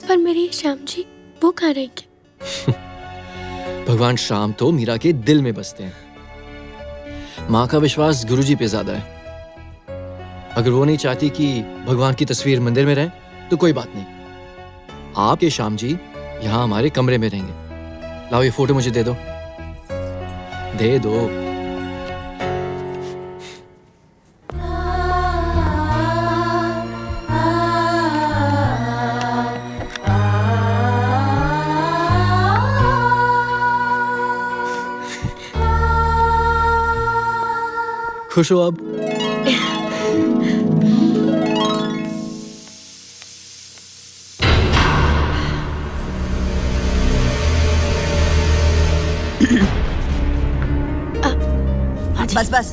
पर मेरी श्याम जी वो कहाँ रहेंगे? भगवान श्याम तो मीरा के दिल में बसते हैं। माँ का विश्वास गुरुजी पे ज्यादा है। अगर वो नहीं चाहती कि भगवान की तस्वीर मंदिर में रहे तो कोई बात नहीं, आपके श्याम जी यहाँ हमारे कमरे में रहेंगे। लाओ ये फोटो मुझे दे दो, दे दो। खुश हो अब? बस बस,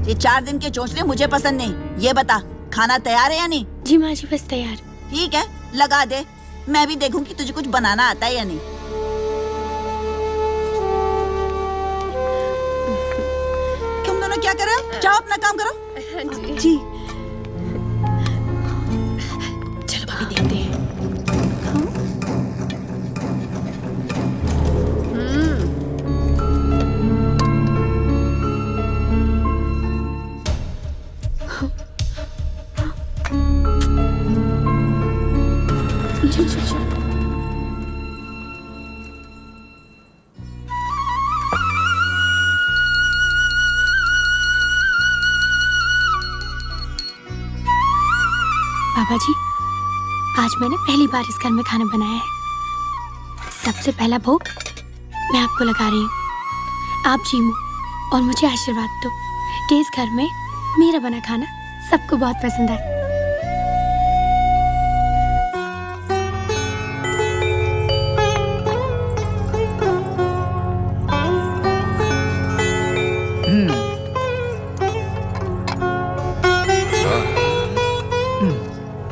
ये 4 दिन के चोंचले मुझे पसंद नहीं। ये बता, खाना तैयार है या नहीं? जी माँ जी बस तैयार। ठीक है, लगा दे। मैं भी देखूं कि तुझे कुछ बनाना आता है या नहीं। तुम दोनों क्या कर रहे हो? जाओ अपना काम करो। जी चलो भाभी देखते हैं। बाबा जी, आज मैंने पहली बार इस घर में खाना बनाया है। सबसे पहला भोग मैं आपको लगा रही हूँ। आप जीमो और मुझे आशीर्वाद दो कि इस घर में मेरा बना खाना सबको बहुत पसंद आए।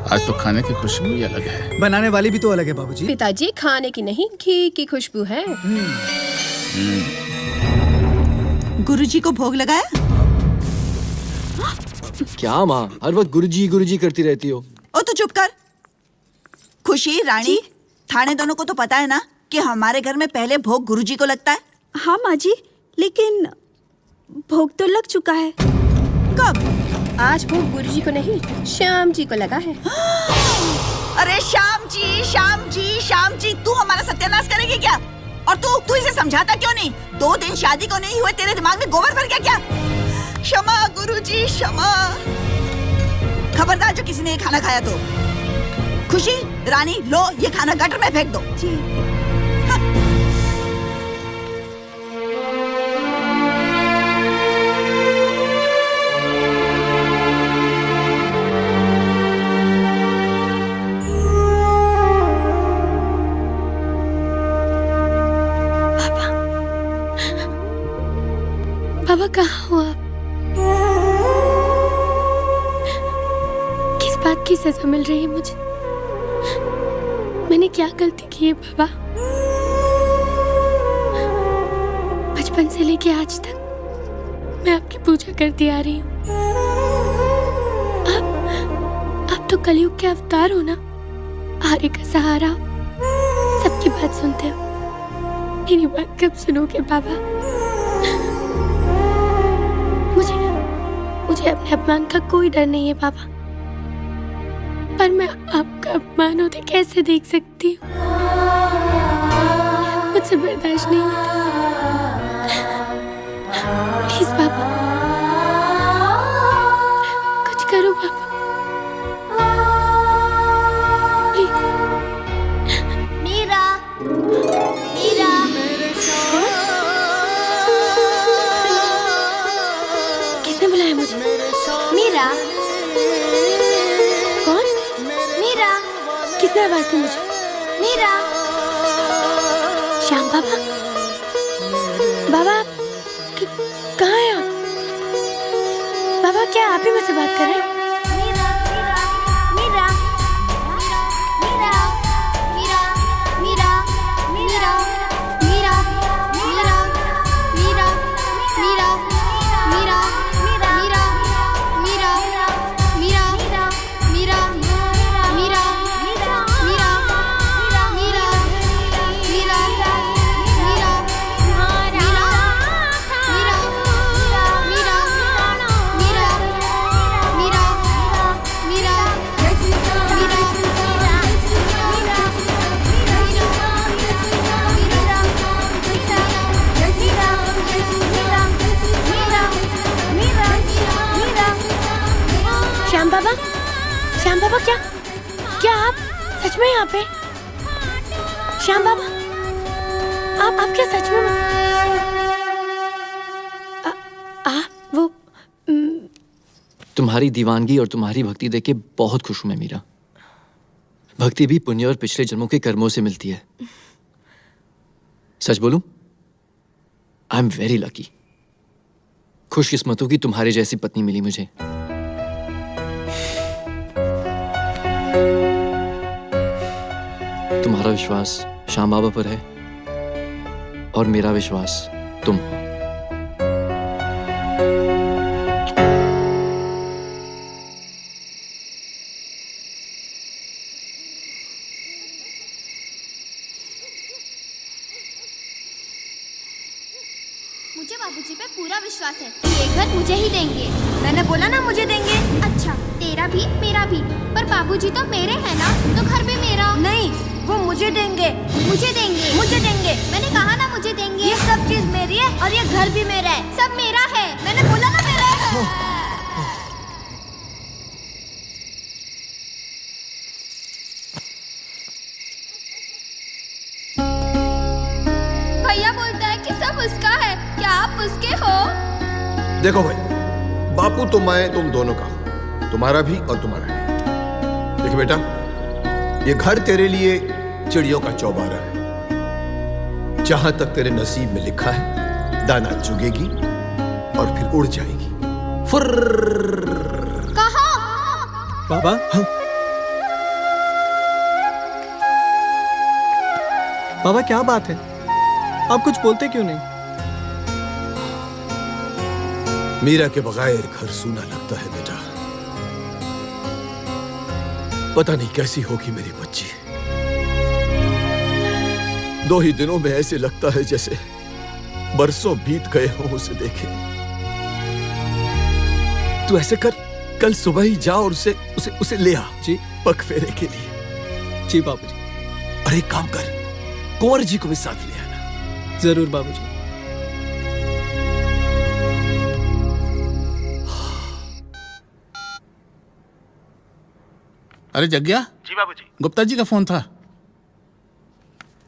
आज तो खाने की खुशबू ही अलग है। बनाने वाली भी तो अलग है बाबूजी। पिताजी, खाने की नहीं घी की खुशबू है। गुरुजी को भोग लगाया? क्या माँ, हर वक्त गुरुजी करती रहती हो। ओ तो चुप कर। खुशी, रानी, थाने दोनों को तो पता है ना कि हमारे घर में पहले भोग गुरुजी को लगता है। हाँ माँ जी, लेकिन भोग तो लग चुका है। कब? आज भोग गुरुजी को नहीं, श्याम जी को लगा है। अरे श्याम जी, श्याम जी, श्याम जी, तू हमारा सत्यानाश करेगी क्या? और तू इसे समझाता क्यों नहीं? 2 दिन शादी को नहीं हुए, तेरे दिमाग में गोबर भर गया क्या? क्षमा गुरुजी, क्षमा। खबरदार जो किसी ने ये खाना खाया तो। खुशी, रानी, लो ये खाना गटर में फेंक दो। जी। बाबा कहाँ हो आप? किस बात की सजा मिल रही है मुझे? मैंने क्या गलती की है बाबा? बचपन से लेके आज तक मैं आपकी पूजा करती आ रही हूँ। आप तो कलयुग के अवतार हो ना, आर्य का सहारा, सबकी बात सुनते हो। मेरी बात कब सुनोगे बाबा? मुझे अपने अपमान का कोई डर नहीं है बाबा, पर मैं आपका अपमान होते कैसे देख सकती हूँ? मुझसे बर्दाश्त नहीं होता। प्लीज बाबा, कुछ करो बाबा, प्लीज। मीरा, मीरा। किसने बुलाया मुझे? मीरा। कौन? मीरा। किसने आवाज दी मुझे? मीरा। श्याम बाबा, बाबा कहाँ हैं आप? बाबा क्या आप ही मुझसे बात कर रहे हैं? मीरा, मीरा, मीरा, मीरा, मीरा, मीरा, मीरा, मीरा, मीरा, मीरा, मीरा, मीरा, मीरा, मीरा, मीरा, मीरा, मीरा, मीरा, मीरा, क्या आप सच में यहाँ पे? श्याम बाबा, आप क्या सच में आप वो तुम्हारी दीवानगी और तुम्हारी भक्ति देख के बहुत खुश हूं मैं मीरा। भक्ति भी पुण्य और पिछले जन्मों के कर्मों से मिलती है। सच बोलूं, आई एम वेरी लकी। खुशकिस्मतों की तुम्हारे जैसी पत्नी मिली मुझे। तुम्हारा विश्वास श्याम बाबा पर है और मेरा विश्वास तुम। मुझे बाबूजी पे पूरा विश्वास है। ये घर मुझे ही देंगे। मैंने बोला ना मुझे देंगे। अच्छा, तेरा भी मेरा भी, पर बाबूजी तो मेरे हैं ना, तो घर भी मेरा। नहीं, वो मुझे देंगे। मुझे देंगे। मुझे देंगे। मैंने कहा ना मुझे देंगे। ये सब चीज मेरी है और ये घर भी मेरा है। सब मेरा है। मैंने बोला ना मेरा है। भैया बोलता है कि सब उसका है। क्या आप उसके हो? देखो भाई, बापू तो मैं तुम दोनों का हूं, तुम्हारा भी और तुम्हारा भी। देख बेटा, ये घर तेरे लिए चिड़ियों का चौबारा है। जहां तक तेरे नसीब में लिखा है, दाना चुगेगी और फिर उड़ जाएगी। फुर्र। कहाँ? बाबा, बाबा क्या बात है? आप कुछ बोलते क्यों नहीं? मीरा के बगैर घर सूना लगता है बेटा। पता नहीं कैसी होगी मेरी बच्ची। 2 ही दिनों में ऐसे लगता है जैसे बरसों बीत गए हों उसे देखे। तू ऐसे कर, कल सुबह ही जा और उसे ले आ जी पग फेरे के लिए। जी बाबूजी। अरे एक काम कर, कुंवर जी को भी साथ ले आना। जरूर बाबूजी। अरे जग्या। जी बाबूजी। गुप्ता जी का फोन था।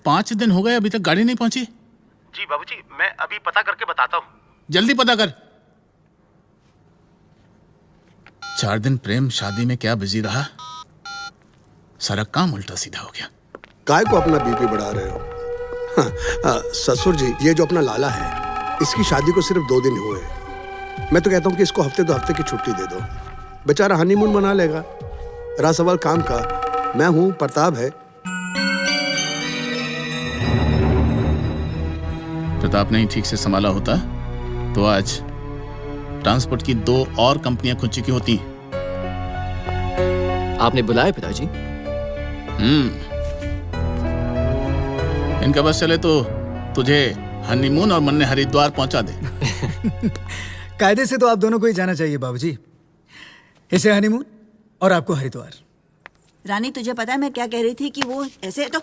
5 दिन हो गए, अभी तक गाड़ी नहीं पहुंची। जी बाबूजी, मैं अभी पता करके बताता हूँ। जल्दी पता कर। 4 दिन प्रेम शादी में क्या बिजी रहा, सारा काम उल्टा सीधा हो गया। काय को अपना बीपी बढ़ा रहे हो? ससुर जी, ये जो अपना लाला है, इसकी शादी को सिर्फ 2 दिन हुए। मैं तो कहता हूँ कि इसको हफ्ते 2 हफ्ते की छुट्टी दे दो। बेचारा हनीमून मना लेगा। रहा सवाल काम का, मैं हूँ, प्रताप है। प्रताप ने ही ठीक से संभाला होता तो आज ट्रांसपोर्ट की 2 और कंपनियां खुद चुकी होती। आपने बुलाया पिताजी? इनका बस चले तो तुझे हनीमून और मन्ने हरिद्वार पहुंचा दे। कायदे से तो आप दोनों को ही जाना चाहिए बाबूजी। इसे हनीमून और आपको हरिद्वार। रानी, तुझे पता है मैं क्या कह रही थी कि वो ऐसे तो।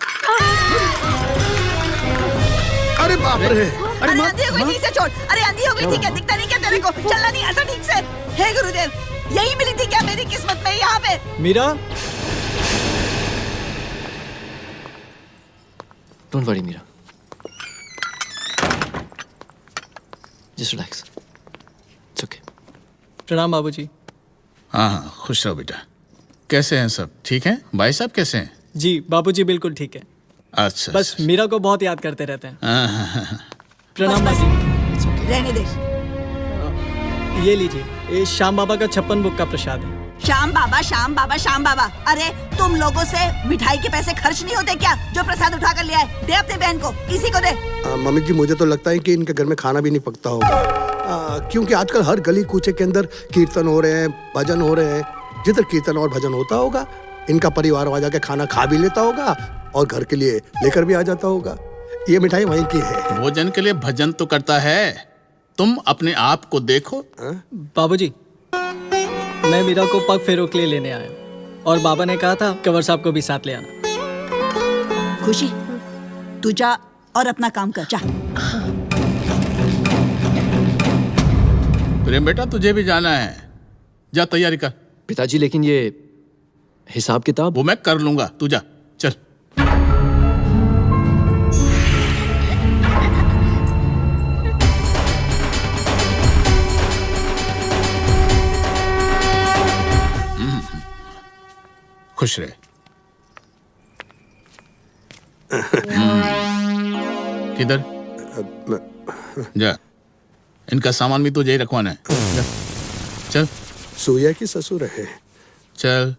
अरे बाप रे! अरे आंधी हो गई, ठीक से छोड़। अरे आंधी हो गई थी क्या? दिखता नहीं क्या तेरे को? चलना नहीं आता ठीक से? हे गुरुदेव, यही मिली थी क्या मेरी किस्मत में यहाँ पे? Meera, don't worry Meera, just relax, it's okay. प्रणाम बाबूजी। हाँ हाँ, खुश रहो बेटा। कैसे हैं सब? ठीक हैं? भाई साहब कैसे हैं? जी बाबूजी बिल्कुल ठीक है। अच्छा, बस अच्छा। मीरा को बहुत याद करते रहते हैं। हाँ। प्रणाम बस, बाबूजी। रहने दे। ये लीजिए, ये श्याम बाबा का 56 बुक का प्रसाद है। श्याम बाबा, श्याम बाबा, श्याम बाबा। अरे तुम लोगों से मिठाई के पैसे खर्च नहीं होते क्या? जो प्रसाद उठा कर ले आए, दे अपने बहन को, इसी को दे। मम्मी जी, मुझे तो लगता है कि इनके घर में खाना भी नहीं पकता होगा। क्योंकि आजकल हर गली कूचे के अंदर कीर्तन हो रहे हैं, भजन हो रहे हैं। जिधर कीर्तन और भजन होता होगा, इनका परिवार वहां जाके खाना खा भी लेता होगा और घर के लिए लेकर भी आ जाता होगा। ये मिठाई वहीं की है। भोजन के लिए भजन तो करता है, तुम अपने आप को देखो। बाबूजी, मैं मीरा को पग फेरों के लिए लेने आया और बाबा ने कहा था कंवर साहब को भी साथ ले आना। खुशी, तू जा और अपना काम कर, जा। प्रेम बेटा, तुझे भी जाना है, जा तैयारी कर। पिताजी, लेकिन ये हिसाब किताब? वो मैं कर लूंगा, तू जा, चल। खुश रहे। किधर जा, इनका सामान भी तुझे ही रखवाना है। जा, चल। सोया की ससुर है। चल।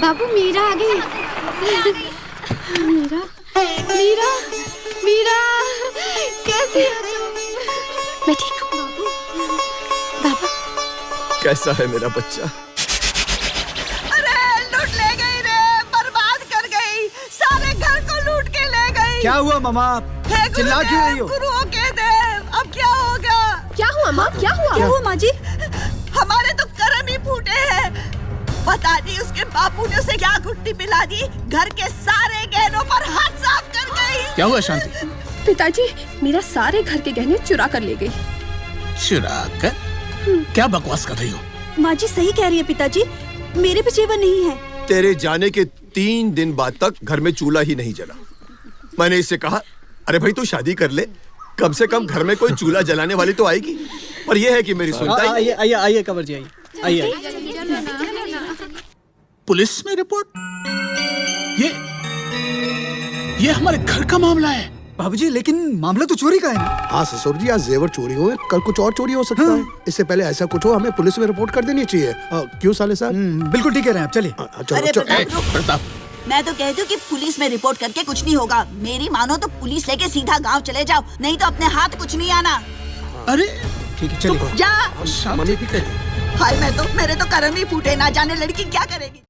बाबू मीरा आ गई। मीरा मीरा मीरा कैसी हो तुम? मैं ठीक हूँ बाबा। कैसा है मेरा बच्चा? अरे लूट ले गई रे, बर्बाद कर गई, सारे घर को लूट के ले गई। क्या हुआ मामा? चिल्ला क्यों रही हो? गुरुओं के देव, अब क्या होगा? क्या हुआ माँ, क्या हुआ? क्या हुआ माँ जी? हमारे तो कर्म ही फूटे हैं। पता नहीं उसके बापू ने उसे क्या घुट्टी पिला दी, घर के सारे गहनों पर हाथ साफ कर गई। क्या हुआ शांति? पिताजी, मेरा सारे घर के गहने चुरा कर ले गई। चुरा कर? क्या बकवास कर रही हो? माँ जी सही कह रही है पिताजी, मेरे भी जेवर नहीं है। तेरे जाने के 3 दिन बाद तक घर में चूल्हा ही नहीं जला। मैंने इससे कहा, अरे भाई तू शादी कर ले, कम से कम घर में कोई चूल्हा जलाने वाली तो आएगी। पर यह है कि मेरी सुनता ही। आइए आइए आइए कंवर जी, आइए आइए। पुलिस में रिपोर्ट? ये हमारे घर का मामला है। बाबूजी, लेकिन मामला तो चोरी का है ना? हाँ ससुर जी, आज जेवर चोरी हुए, कल कुछ और चोरी हो सकता है। इससे पहले ऐसा कुछ हो हमें पुलिस में रिपोर्ट कर देनी चाहिए। क्यों साले साहब? बिल्कुल ठीक कह रहे हैं आप, चलिए। अरे चलो प्रताप, रुक। प्रताप, मैं तो कहती हूँ कि पुलिस में रिपोर्ट करके कुछ नहीं होगा। मेरी मानो तो पुलिस लेके सीधा गांव चले जाओ, नहीं तो अपने हाथ कुछ नहीं आना। अरे ठीक है चलिए। जा। मम्मी भी कह हाय, मैं तो मेरे तो कर्म ही फूटे, ना जाने लड़की क्या करेगी।